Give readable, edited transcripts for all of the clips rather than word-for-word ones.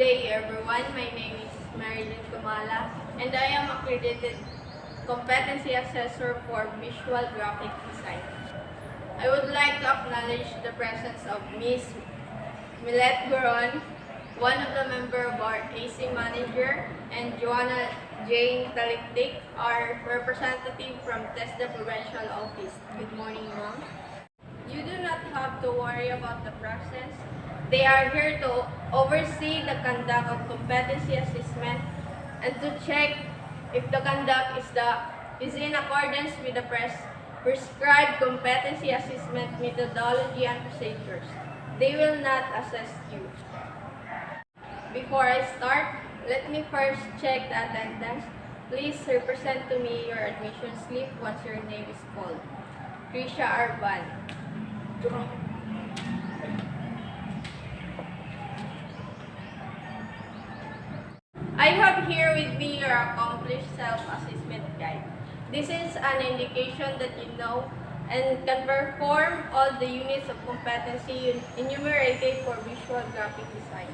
day everyone, my name is Marilyn Kumala and I am accredited competency assessor for visual graphic design. I would like to acknowledge the presence of Ms. Milette Goron, one of the member of our AC manager, and Joanna Jane Taliktik, our representative from TESDA Provincial Office. Good morning, ma'am. You do not have to worry about the process. They are here to oversee the conduct of competency assessment and to check if the conduct is in accordance with the prescribed competency assessment methodology and procedures. They will not assess you. Before I start, let me first check the attendance. Please represent to me your admission slip once your name is called. Krisha Arban. I have here with me your accomplished self-assessment guide. This is an indication that you know and can perform all the units of competency enumerated for visual graphic design.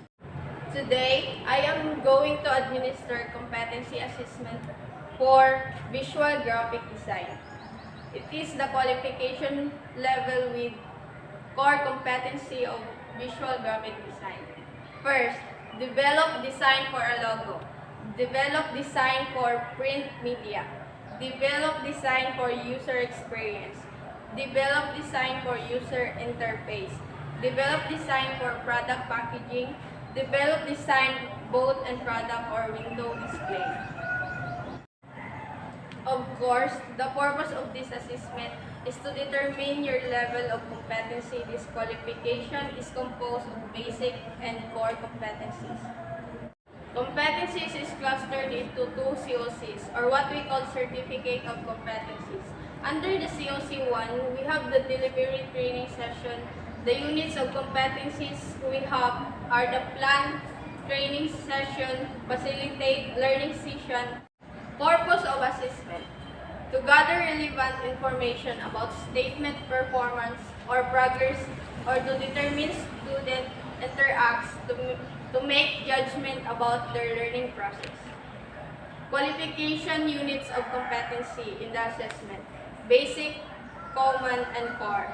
Today, I am going to administer competency assessment for visual graphic design. It is the qualification level with core competency of visual graphic design. First, develop design for a logo. Develop design for print media. Develop design for user experience. Develop design for user interface. Develop design for product packaging. Develop design both and product or window display. Of course, the purpose of this assessment is to determine your level of competency. This qualification is composed of basic and core competencies. Competencies is clustered into two COCs, or what we call Certificate of Competencies. Under the COC1, we have the delivery training session. The units of competencies we have are the plan, training session, facilitate, learning session. Purpose of assessment: to gather relevant information about statement performance or progress, or to determine student interacts to make judgment about their learning process. Qualification units of competency in the assessment: basic, common, and core.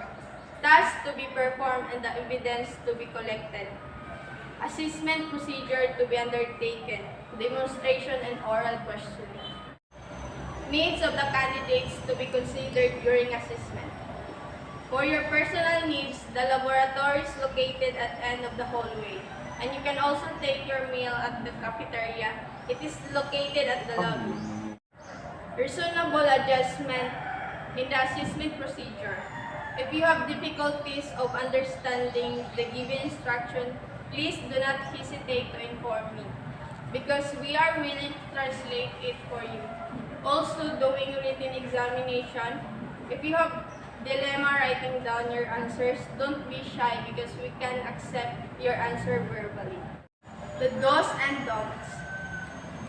Tasks to be performed and the evidence to be collected. Assessment procedure to be undertaken: demonstration and oral questioning. Needs of the candidates to be considered during assessment. For your personal needs, the laboratory is located at the end of the hallway, and you can also take your meal at the cafeteria. It is located at the lobby. Reasonable adjustment in the assessment procedure. If you have difficulties of understanding the given instruction, please do not hesitate to inform me, because we are willing to translate it for you. Also, doing written examination, if you have dilemma writing down your answers, don't be shy because we can accept your answer verbally. The do's and don'ts.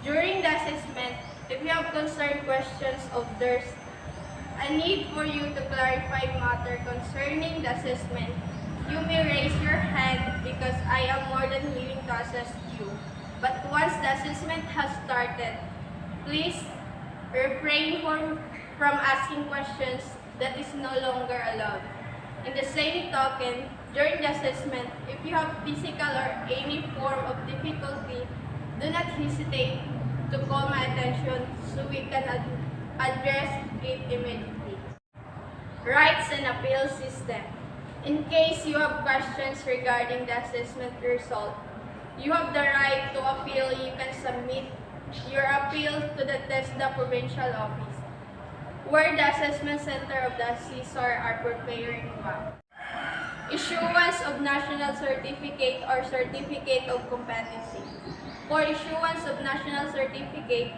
During the assessment, if you have concerned questions of theirs, a need for you to clarify matter concerning the assessment, you may raise your hand because I am more than willing to assist you. But once the assessment has started, please refrain from asking questions that is no longer allowed. In the same token, during the assessment, if you have physical or any form of difficulty, do not hesitate to call my attention so we can address it immediately. Rights and appeal system. In case you have questions regarding the assessment result, you have the right to appeal. You can submit your appeal to the TESDA Provincial Office, where the assessment center of the CSOR are preparing map. Issuance of national certificate or certificate of competency. For issuance of national certificate,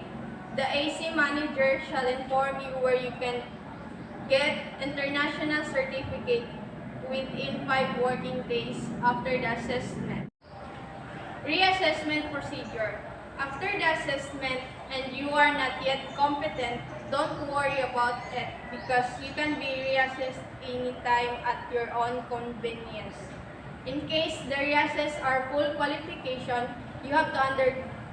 the AC manager shall inform you where you can get international certificate within 5 working days after the assessment. Reassessment procedure. After the assessment and you are not yet competent, don't worry about it because you can be reassessed anytime at your own convenience. In case the reassess are full qualification, You have to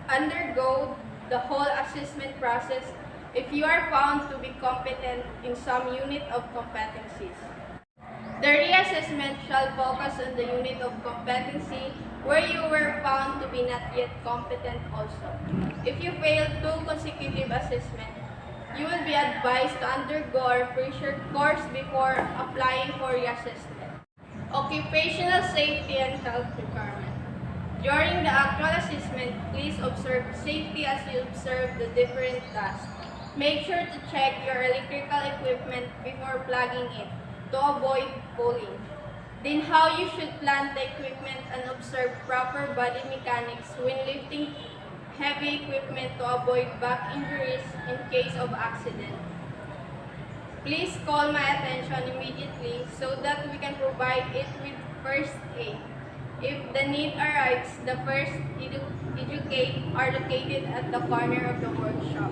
undergo the whole assessment process if you are found to be competent in some unit of competencies. The reassessment shall focus on the unit of competency where you were found to be not yet competent also. If you fail 2 consecutive assessments, you will be advised to undergo a refresher course before applying for reassessment. Occupational safety and health requirement. During the actual assessment, please observe safety as you observe the different tasks. Make sure to check your electrical equipment before plugging it to avoid pulling. Then how you should plant the equipment and observe proper body mechanics when lifting heavy equipment to avoid back injuries in case of accident. Please call my attention immediately so that we can provide it with first aid. If the need arrives, the first educate are located at the corner of the workshop.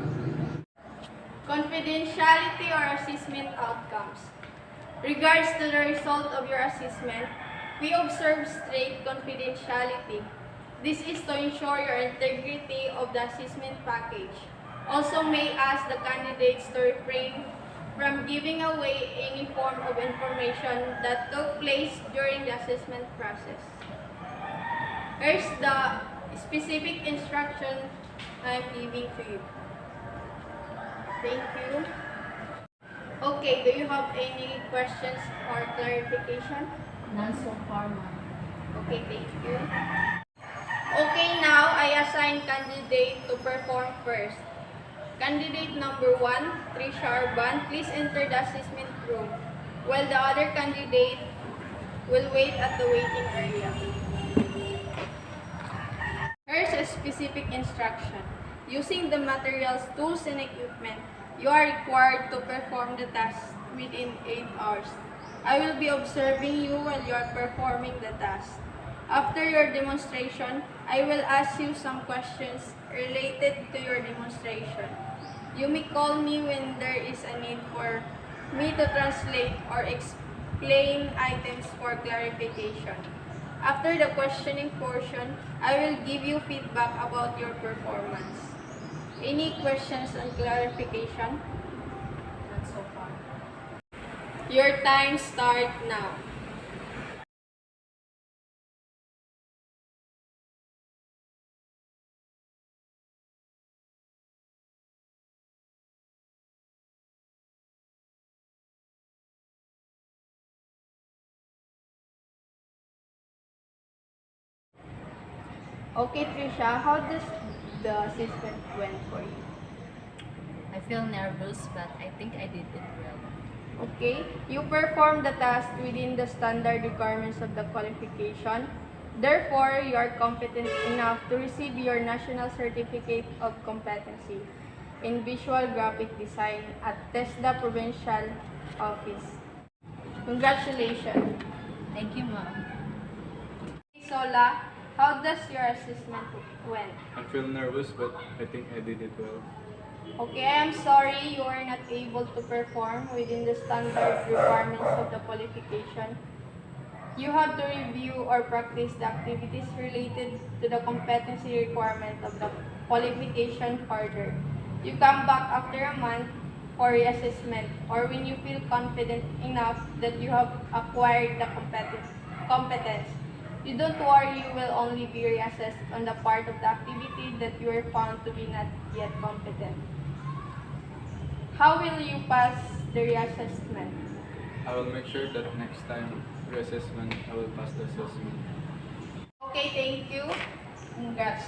Confidentiality or assessment outcomes. Regards to the result of your assessment, we observe strict confidentiality. This is to ensure your integrity of the assessment package. Also may ask the candidates to refrain from giving away any form of information that took place during the assessment process. Here's the specific instruction I'm giving to you. Thank you. Okay, do you have any questions or clarification? None so far, ma'am. Okay, thank you. Okay, now I assign candidate to perform first. Candidate number 1, Trisha Arban, please enter the assessment room, while the other candidate will wait at the waiting area. Here's a specific instruction. Using the materials, tools, and equipment, you are required to perform the task within 8 hours. I will be observing you while you are performing the task. After your demonstration, I will ask you some questions related to your demonstration. You may call me when there is a need for me to translate or explain items for clarification. After the questioning portion, I will give you feedback about your performance. Any questions on clarification? None so far. Your time starts now. Okay, Trisha, how does the assessment went for you? I feel nervous, but I think I did it well. Okay, you performed the task within the standard requirements of the qualification. Therefore, you are competent enough to receive your National Certificate of Competency in Visual Graphic Design at TESDA Provincial Office. Congratulations! Thank you, ma'am. Sola, how does your assessment went? I feel nervous, but I think I did it well. Okay, I am sorry you are not able to perform within the standard requirements of the qualification. You have to review or practice the activities related to the competency requirement of the qualification further. You come back after a month for reassessment or when you feel confident enough that you have acquired the competence. You don't worry, you will only be reassessed on the part of the activity that you are found to be not yet competent. How will you pass the reassessment? I will make sure that next time reassessment, I will pass the assessment. Okay, thank you. Congrats.